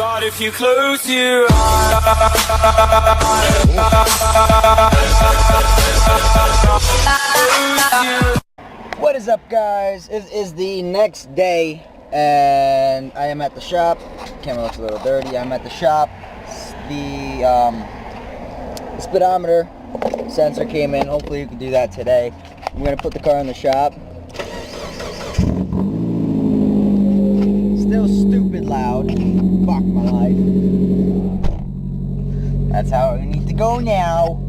But if you close your eyes, what is up, guys? It is the next day and I am at the shop. Camera looks a little dirty. I'm at the shop. The speedometer sensor came in. Hopefully you can do that today. I'm gonna put the car in the shop. Still stupid loud. Fuck my life. That's how we need to go now.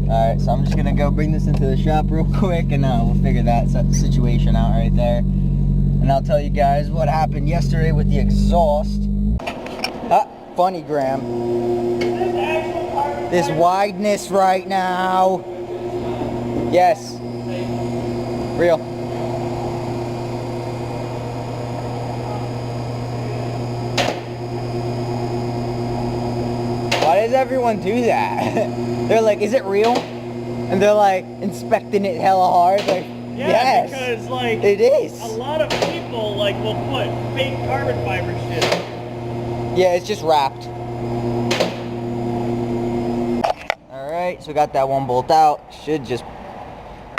Alright, so I'm just gonna go bring this into the shop real quick and we'll figure that situation out right there. And I'll tell you guys what happened yesterday with the exhaust. Funny, Graham. This wideness right now. Yes. Real. Why does everyone do that? They're like, is it real? And they're like inspecting it hella hard. Like, yeah, yes, because like it is. A lot of people like will put fake carbon fiber shit. Yeah, it's just wrapped. Alright, so got that one bolt out. Should just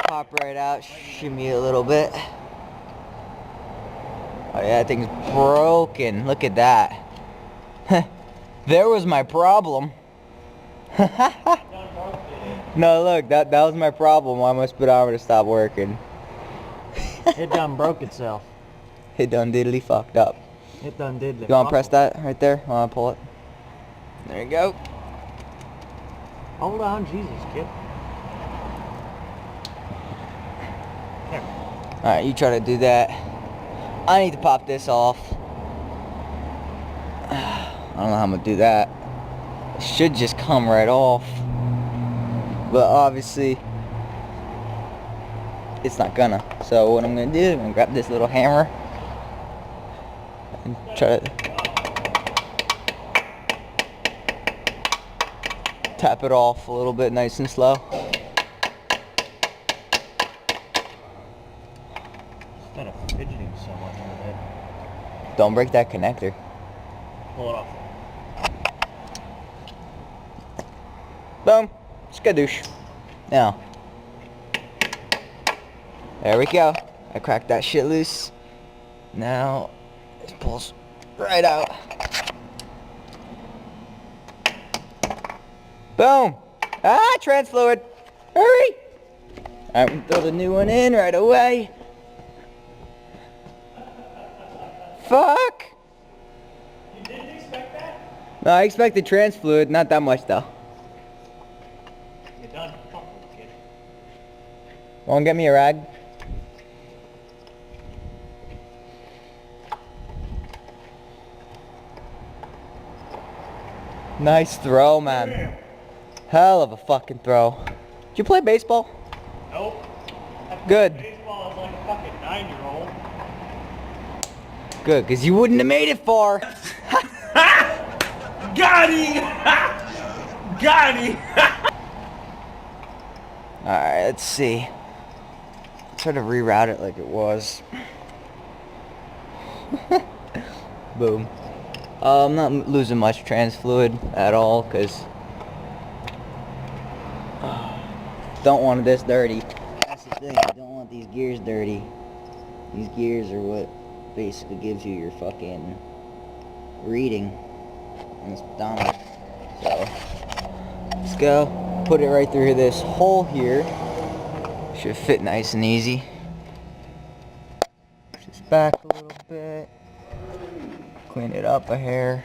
pop right out, shimmy a little bit. Oh yeah, that thing's broken. Look at that. There was my problem. No, look, that was my problem. Why my speedometer stopped working. It done broke itself. It done diddly fucked up. It done diddly. You want to press that right there? I want to pull it. There you go. Hold on, Jesus, kid. Alright, you try to do that. I need to pop this off. I don't know how I'm going to do that. It should just come right off. But obviously, it's not gonna. So what I'm going to do, I'm going to grab this little hammer. And try to tap it off a little bit nice and slow. Instead of fidgeting so much with it. Don't break that connector. Pull it off. Boom. Skadoosh. Now. There we go. I cracked that shit loose. Now, it pulls right out. Boom. Trans fluid. Hurry. Alright, we throw the new one in right away. Fuck. You didn't expect that? No, I expected trans fluid, not that much though. You're done fucking, kid. Wanna get me a rag? Nice throw, man. Hell of a fucking throw. Did you play baseball? Nope. Good. Baseball is like a fucking 9-year-old. Good, because you wouldn't have made it far. Got him! Got him! Alright, let's see. Try to reroute it like it was. Boom. I'm not losing much trans fluid at all, because don't want it this dirty. That's the thing, you don't want these gears dirty. These gears are what basically gives you your fucking reading on the speedometer. So, let's go. Put it right through this hole here. Should fit nice and easy. Push this back a little bit. Clean it up a hair.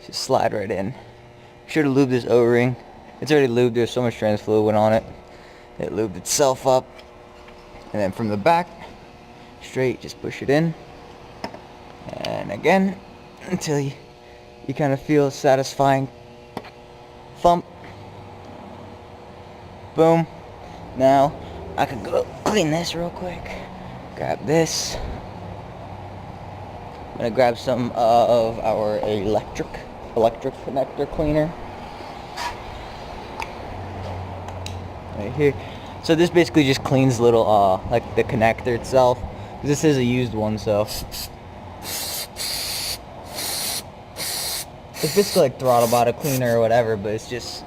Just slide right in. Should have lubed this O-ring. It's already lubed. There's so much trans fluid went on it. It lubed itself up. And then from the back, straight, just push it in. And again, until you kind of feel a satisfying thump. Boom. Now, I could go clean this real quick. Grab this. I'm gonna grab some of our electric connector cleaner. Right here. So this basically just cleans little, like the connector itself. This is a used one, so It's basically like throttle body cleaner or whatever, but it's just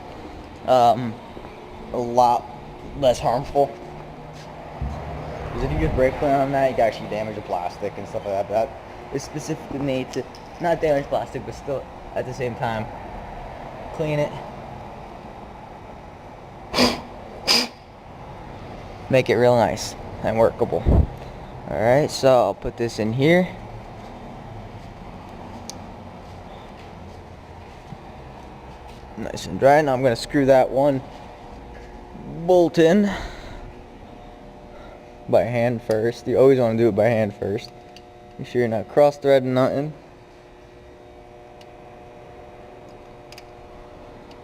a lot less harmful. Because if you just brake clean on that, you can actually damage the plastic and stuff like that. But it's specifically made to not damage plastic, but still at the same time clean it. Make it real nice and workable. Alright, so I'll put this in here. Nice and dry. Now I'm going to screw that one bolt in by hand first. You always want to do it by hand first. Make sure you're not cross-threading nothing.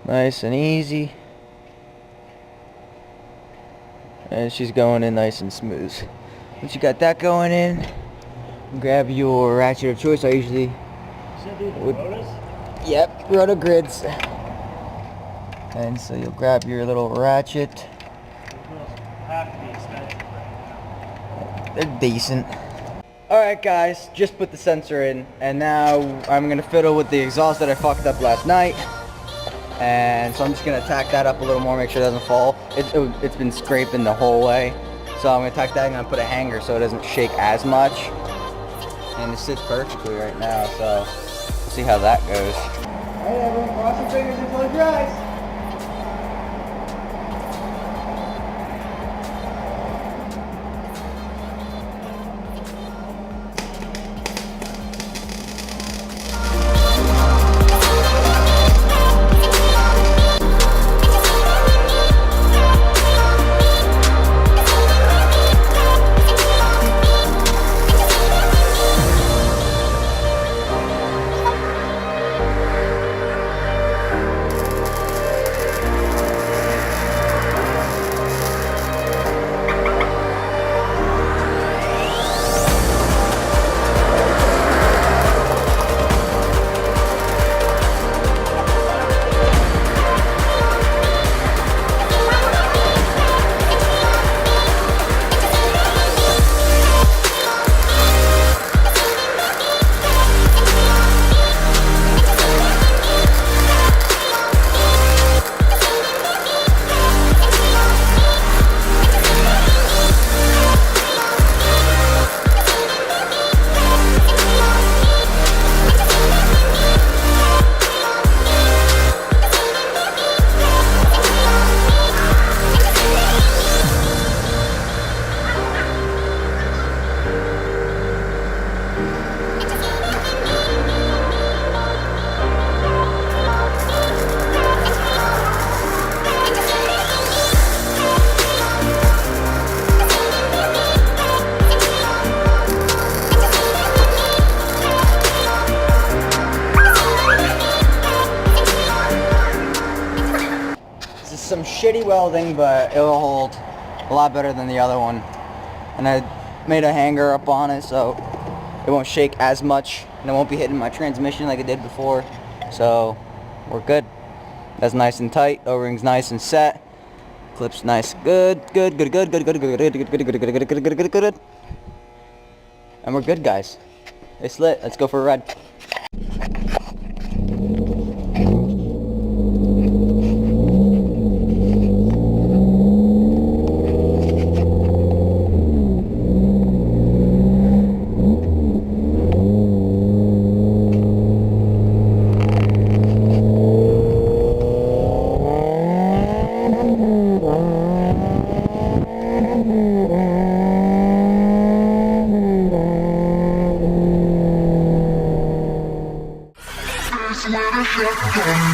Nice and easy. And she's going in nice and smooth. Once you got that going in, grab your ratchet of choice. I usually would, yep, roto grids. And so you'll grab your little ratchet. They're decent. Alright guys, just put the sensor in, and now I'm gonna fiddle with the exhaust that I fucked up last night. And so I'm just gonna tack that up a little more, make sure it doesn't fall. It's been scraping the whole way. So I'm gonna tack that and I'm gonna put a hanger so it doesn't shake as much. And it sits perfectly right now, so we'll see how that goes. Alright everyone, cross your fingers until it dries. Some shitty welding, but it'll hold a lot better than the other one. And I made a hanger up on it so it won't shake as much and it won't be hitting my transmission like it did before. So we're good. That's nice and tight. O-ring's nice and set. Clips nice. Good. And we're good, guys. It's lit. Let's go for a ride. Let it shut down.